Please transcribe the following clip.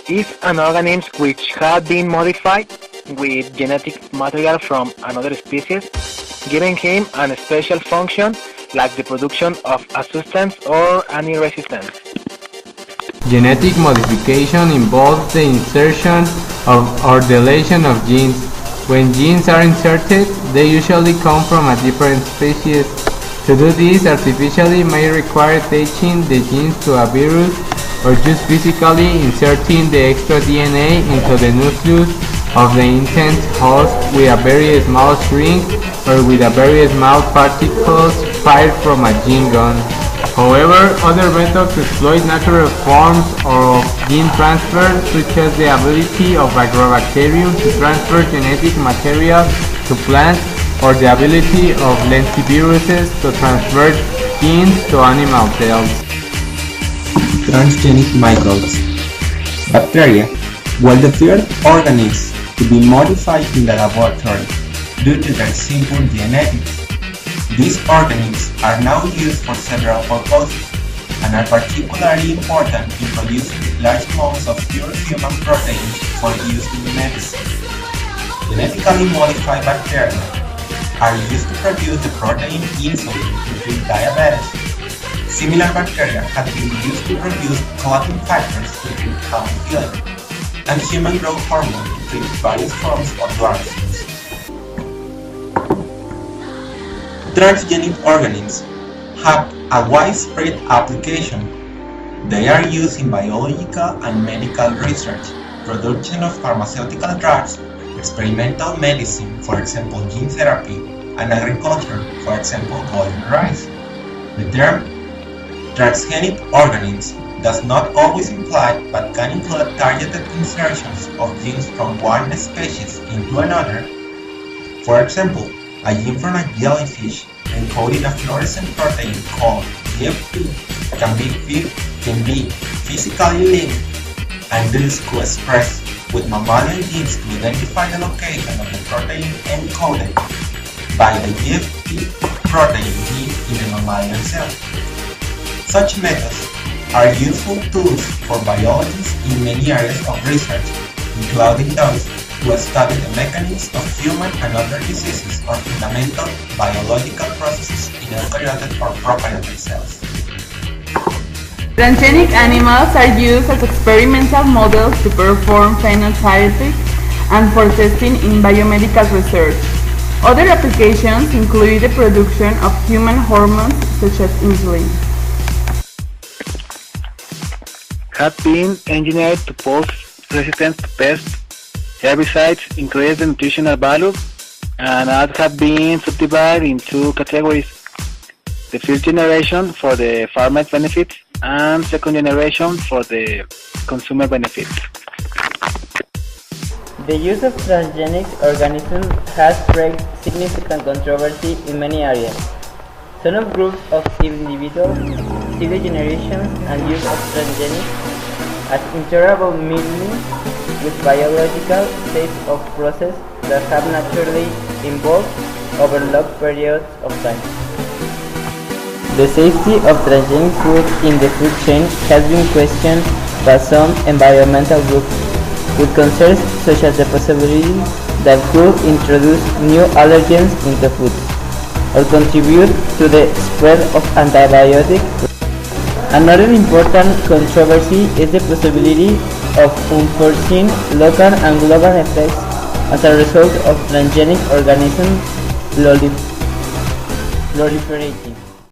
is an organism which has been modified with genetic material from another species, giving him a special function like the production of a substance or any resistance. Genetic modification involves the insertion of or deletion of genes. When genes are inserted, they usually come from a different species. To do this artificially may require attaching the genes to a virus or just physically inserting the extra DNA into the nucleus of the intended host with a very small shrink or with a very small particles fired from a gene gun. However, other methods exploit natural forms of gene transfer, such as the ability of agrobacterium to transfer genetic material to plants, or the ability of lentiviruses to transfer genes to animal cells. Transgenic microbes. Bacteria were the first organisms to be modified in the laboratory due to their simple genetics. These organisms are now used for several purposes and are particularly important in producing large amounts of pure human proteins for use in medicine. Genetically modified bacteria are used to produce the protein insulin to treat diabetes. Similar bacteria have been used to produce clotting factors to treat hemophilia, and human growth hormone to treat various forms of dwarfism. Transgenic organisms have a widespread application. They are used in biological and medical research, production of pharmaceutical drugs, experimental medicine, for example gene therapy, and agriculture, for example golden rice. The term transgenic organisms does not always imply but can include targeted insertions of genes from one species into another. For example, a gene from a jellyfish encoding a fluorescent protein called GFP can be physically linked and thus co-expressed with mammalian genes to identify the location of the protein encoded by the GFP protein gene in the mammalian cell. Such methods are useful tools for biologists in many areas of research, including those to study the mechanisms of human and other diseases or fundamental biological processes in eukaryotic or prokaryotic cells. Transgenic animals are used as experimental models to perform phenotypic and for testing in biomedical research. Other applications include the production of human hormones such as insulin. Have been engineered to pose resistance to pests, herbicides, increase the nutritional value, and have been subdivided in two categories: the first generation for the farmer benefits and second generation for the consumer benefits. The use of transgenic organisms has raised significant controversy in many areas. Some groups of individuals see the generation and use of transgenics as interable means with biological states of process that have naturally evolved over long periods of time. The safety of transgenic food in the food chain has been questioned by some environmental groups, with concerns such as the possibility that could introduce new allergens into food, or contribute to the spread of antibiotics. Another important controversy is the possibility of unforeseen local and global effects as a result of transgenic organisms proliferating.